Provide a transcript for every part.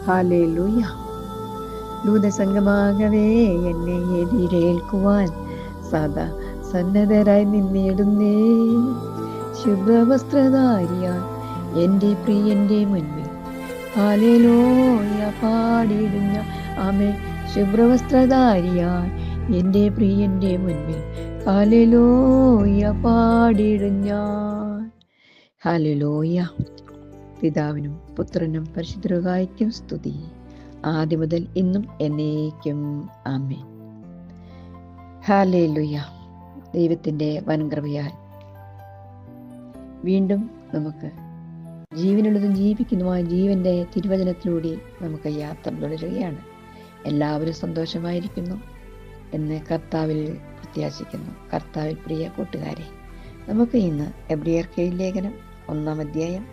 Hallelujah. ദൂതസംഗമാകവേ എന്നെ എതിരേൽക്കുവാൻ സദാ സന്നദ്ധരായി നിന്നിടുന്നേ. ശുഭ്രവസ്ത്രധാരിയാൻ എൻ്റെ പ്രിയന്റെ മുൻപിൽ ഹല്ലേലൂയ പാടിയിടുന്ന ആമേൻ. ശുഭ്രവസ്ത്രധാരിയാൻ എൻ്റെ പ്രിയന്റെ മുൻപിൽ ഹല്ലേലൂയ പാടിയിടുന്ന. ഹല്ലേലൂയ. പിതാവിനും പുത്രനും പരിശുദ്ധരുഹായിക്കും സ്തുതി, ആദ്യം മുതൽ ഇന്നും എന്നേക്കും. ആമേൻ. ഹല്ലേലൂയ. ദൈവത്തിൻ്റെ വൻകൃപയാൽ വീണ്ടും നമുക്ക് ജീവനുള്ളതും ജീവിക്കുന്നതുമായ ജീവന്റെ തിരുവചനത്തിലൂടെ നമുക്ക് യാത്ര തുടരുകയാണ്. എല്ലാവരും സന്തോഷമായിരിക്കുന്നു എന്ന് കർത്താവിൽ പ്രത്യാശിക്കുന്നു. കർത്താവിൽ പ്രിയ കൂട്ടുകാരെ, നമുക്ക് ഇന്ന് എബ്രിയർക്ക് ലേഖനം 1-ാം അധ്യായം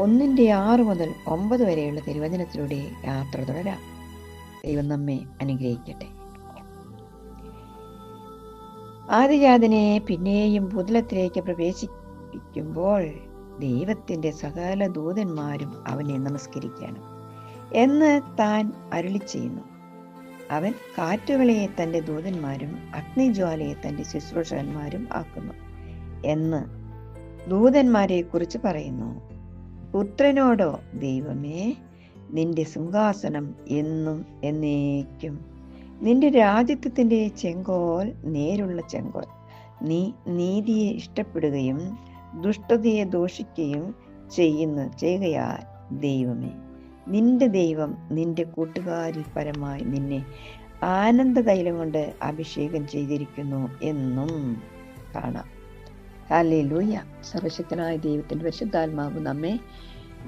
1-6 മുതൽ 9 വരെയുള്ള തിരുവചനത്തിലൂടെ യാത്ര തുടരാം. ദൈവം നമ്മെ അനുഗ്രഹിക്കട്ടെ. ആദിജാതനെ പിന്നെയും ഭൂതലത്തിലേക്ക് പ്രവേശിപ്പിക്കുമ്പോൾ ദൈവത്തിന്റെ സകല ദൂതന്മാരും അവനെ നമസ്കരിക്കണം എന്ന് താൻ അരുളി ചെയ്യുന്നു. അവൻ കാറ്റുകളെ തന്റെ ദൂതന്മാരും അഗ്നിജ്വാലയെ തന്റെ ശുശ്രൂഷകന്മാരും ആക്കുന്നു എന്ന് ദൂതന്മാരെ കുറിച്ച് പറയുന്നു. പുത്രനോടോ, ദൈവമേ, നിന്റെ സിംഹാസനം എന്നും എന്നേക്കും, നിന്റെ രാജ്യത്വത്തിന്റെ ചെങ്കോൽ നേരുള്ള ചെങ്കോൽ, നീ നീതിയെ ഇഷ്ടപ്പെടുകയും ദുഷ്ടതയെ ദോഷിക്കുകയും ചെയ്യുകയാൽ ദൈവമേ, നിന്റെ ദൈവം നിന്റെ കൂട്ടുകാരിൽ പരമായി നിന്നെ ആനന്ദ തൈലം കൊണ്ട് അഭിഷേകം ചെയ്തിരിക്കുന്നു എന്നും കാണാം. ഹല്ലേലൂയ. സർവശക്തനായ ദൈവത്തിന്റെ പരിശുദ്ധാത്മാവ് നമ്മെ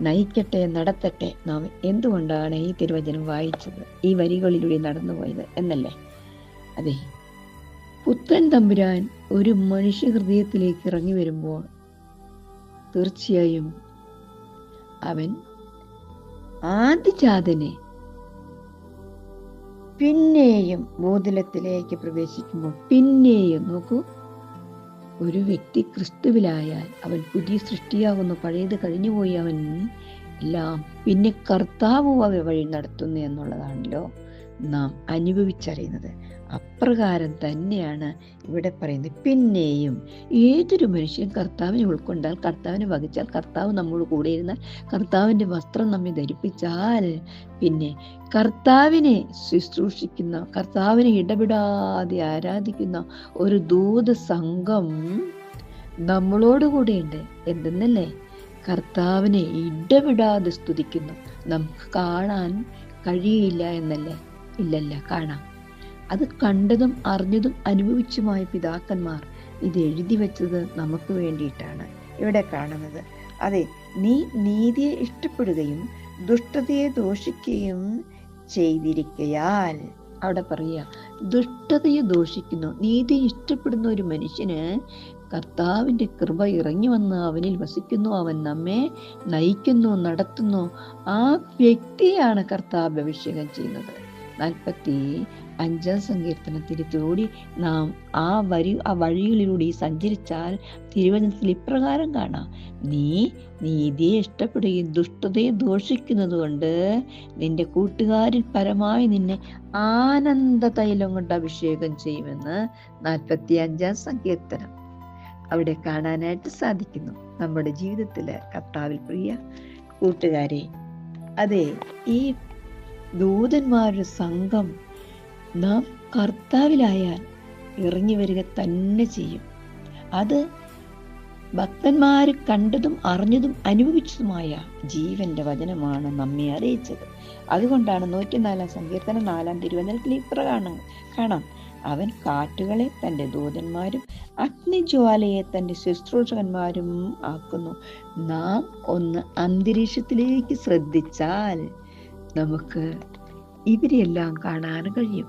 നയിക്കട്ടെ, നടത്തട്ടെ. നാം എന്തുകൊണ്ടാണ് ഈ തിരുവചനം വായിച്ചത്, ഈ വരികളിലൂടെ നടന്നുപോയത് എന്നല്ലേ? അതെ, പുത്രൻ തമ്പുരാൻ ഒരു മനുഷ്യ ഹൃദയത്തിലേക്ക് ഇറങ്ങി വരുമ്പോൾ തീർച്ചയായും അവൻ ആദിജാതനെ പിന്നെയും ഭൂതലത്തിലേക്ക് പ്രവേശിക്കുമ്പോൾ പിന്നെയും നോക്കൂ, ഒരു വ്യക്തി ക്രിസ്തുവിലായാൽ അവൻ പുതിയ സൃഷ്ടിയാകുന്നു. പഴയത് കഴിഞ്ഞുപോയി, അവൻ എല്ലാം പിന്നെ കർത്താവ് വഴി നടത്തുന്നു എന്നുള്ളതാണല്ലോ നാം അനുഭവിച്ചറിയുന്നത്. അപ്രകാരം തന്നെയാണ് ഇവിടെ പറയുന്നത്. പിന്നെയും ഏതൊരു മനുഷ്യൻ കർത്താവിനെ ഉൾക്കൊണ്ടാൽ, കർത്താവിനെ വഹിച്ചാൽ, കർത്താവ് നമ്മോട് കൂടെ ഇരുന്നാൽ, കർത്താവിൻ്റെ വസ്ത്രം നമ്മെ ധരിപ്പിച്ചാൽ, പിന്നെ കർത്താവിനെ ശുശ്രൂഷിക്കുന്ന, കർത്താവിനെ ഇടപെടാതെ ആരാധിക്കുന്ന ഒരു ദൂത സംഘം നമ്മളോട് കൂടെയുണ്ട്. എന്തെന്നല്ലേ? കർത്താവിനെ ഇടപെടാതെ സ്തുതിക്കുന്നു. നമുക്ക് കാണാൻ കഴിയില്ല എന്നല്ലേ? ഇല്ലല്ല, കാണാം. അത് കണ്ടതും അറിഞ്ഞതും അനുഭവിച്ചുമായ പിതാക്കന്മാർ ഇത് എഴുതി വെച്ചത് നമുക്ക് വേണ്ടിയിട്ടാണ് ഇവിടെ കാണുന്നത്. അതെ, നീ നീതിയെ ഇഷ്ടപ്പെടുകയും ദുഷ്ടതയെ ദോഷിക്കുകയും ചെയ്തിരിക്കയാൽ, അവിടെ പറയുക, ദുഷ്ടതയെ ദോഷിക്കുന്നു, നീതി ഇഷ്ടപ്പെടുന്ന ഒരു മനുഷ്യന് കർത്താവിൻ്റെ കൃപ ഇറങ്ങി വന്ന് അവനിൽ വസിക്കുന്നു, അവൻ നമ്മെ നയിക്കുന്നു, നടത്തുന്നു. ആ വ്യക്തിയാണ് കർത്താവ് അഭിഷേകം ചെയ്യുന്നത്. 45-ാം സങ്കീർത്തനത്തിലൂടെ നാം ആ വഴികളിലൂടെ സഞ്ചരിച്ചാൽ തിരുവചനത്തിൽ ഇപ്രകാരം കാണാം: നീ നീതിയെ ഇഷ്ടപ്പെടുകയും ദുഷ്ടതയെ ദോഷിക്കുന്നത് കൊണ്ട് നിന്റെ കൂട്ടുകാരിൽ പരമായി നിന്നെ ആനന്ദ തൈലം കൊണ്ട് അഭിഷേകം ചെയ്യുമെന്ന് 45-ാം സങ്കീർത്തനം അവിടെ കാണാനായിട്ട് സാധിക്കുന്നു. നമ്മുടെ ജീവിതത്തില് കർത്താവിൽ പ്രിയ കൂട്ടുകാരെ, അതെ, ഈ ദൂതന്മാരുടെ സംഘം നാം കർത്താവിലായാൽ ഇറങ്ങി വരിക തന്നെ ചെയ്യും. അത് ഭക്തന്മാർ കണ്ടതും അറിഞ്ഞതും അനുഭവിച്ചതുമായ ജീവന്റെ വചനമാണ് നമ്മെ അറിയിച്ചത്. അതുകൊണ്ടാണ് 104-ാം സങ്കീർത്തനം 4-ാം തിരുവചനത്തിൽ കാണാം: അവൻ കാറ്റുകളെ തൻ്റെ ദൂതന്മാരും അഗ്നിജ്വാലയെ തൻ്റെ ശുശ്രൂഷകന്മാരും ആക്കുന്നു. നാം ഒന്ന് അന്തരീക്ഷത്തിലേക്ക് ശ്രദ്ധിച്ചാൽ നമുക്ക് ഇവരെല്ലാം കാണാൻ കഴിയും.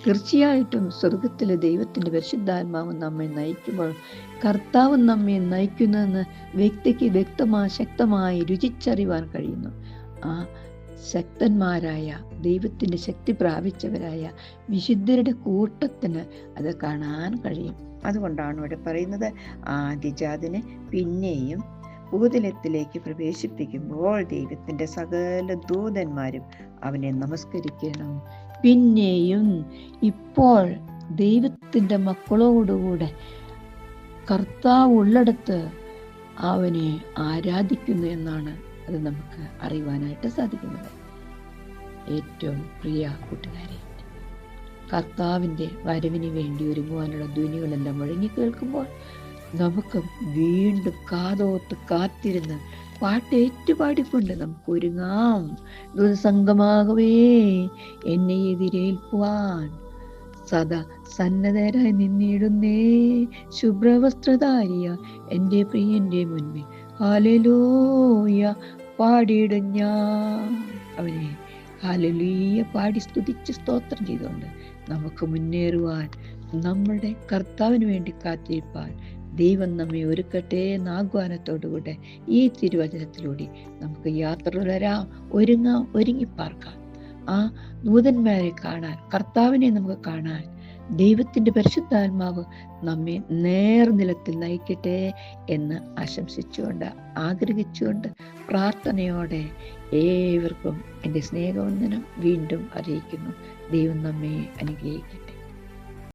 തീർച്ചയായിട്ടും സ്വർഗത്തിലെ ദൈവത്തിൻ്റെ പരിശുദ്ധാത്മാവ് നമ്മെ നയിക്കുമ്പോൾ, കർത്താവ് നമ്മെ നയിക്കുന്നതെന്ന് വ്യക്തിക്ക് ശക്തമായി രുചിച്ചറിയുവാൻ കഴിയുന്നു. ആ ശക്തന്മാരായ ദൈവത്തിൻ്റെ ശക്തി പ്രാപിച്ചവരായ വിശുദ്ധരുടെ കൂട്ടത്തിന് അത് കാണാൻ കഴിയും. അതുകൊണ്ടാണ് ഇവിടെ പറയുന്നത്, ആദിജാതന് പിന്നെയും ഭൂതലത്തിലേക്ക് പ്രവേശിപ്പിക്കുമ്പോൾ ദൈവത്തിന്റെ സകല ദൂതന്മാരും അവനെ നമസ്കരിക്കണം. പിന്നെയും ഇപ്പോൾ ദൈവത്തിന്റെ മക്കളോടുകൂടെ കർത്താവ് ഉള്ളിടത്ത് അവനെ ആരാധിക്കുന്നു എന്നാണ് അത് നമുക്ക് അറിയുവാനായിട്ട് സാധിക്കുന്നത്. ഏറ്റവും പ്രിയ കൂട്ടുകാരെ, കർത്താവിൻ്റെ വരവിന് വേണ്ടി ഒരുങ്ങുവാനുള്ള ധ്വനികളെല്ലാം മുഴങ്ങി കേൾക്കുമ്പോൾ നമുക്ക് വീണ്ടും കാതോത്ത് കാത്തിരുന്ന് പാട്ട് ഏറ്റുപാടിക്കൊണ്ട് നമുക്ക് ഒരുങ്ങാം. ദൂതസംഗമാകവേ എന്നെ എതിരേൽക്കുവാൻ സദാ സന്നദ്ധരായി നിന്നിടുന്നേ, ശുഭ്രവസ്ത്രധാരിയ എൻ്റെ പ്രിയന്റെ മുൻപിൽ ഹല്ലേലൂയ പാടിയിടും ഞാൻ. അവനെ ഹല്ലേലൂയ പാടി സ്തുതിച്ച് സ്തോത്രം ചെയ്തുകൊണ്ട് നമുക്ക് മുന്നേറുവാൻ, നമ്മുടെ കർത്താവിന് വേണ്ടി കാത്തിരിപ്പാൻ ദൈവം നമ്മെ ഒരുക്കട്ടെ എന്ന ആഹ്വാനത്തോടുകൂടെ ഈ തിരുവചനത്തിലൂടെ നമുക്ക് യാത്ര തുടരാം, ഒരുങ്ങാം, ഒരുങ്ങിപ്പാർക്കാം. ആ ദൂതന്മാരെ കാണാൻ, കർത്താവിനെ നമുക്ക് കാണാൻ ദൈവത്തിന്റെ പരിശുദ്ധാത്മാവ് നമ്മെ നേർനിലത്തിൽ നയിക്കട്ടെ എന്ന് ആശംസിച്ചുകൊണ്ട്, ആഗ്രഹിച്ചുകൊണ്ട്, പ്രാർത്ഥനയോടെ ഏവർക്കും എൻ്റെ സ്നേഹവന്ദനം വീണ്ടും അറിയിക്കുന്നു. ദൈവം നമ്മെ അനുഗ്രഹിക്കട്ടെ.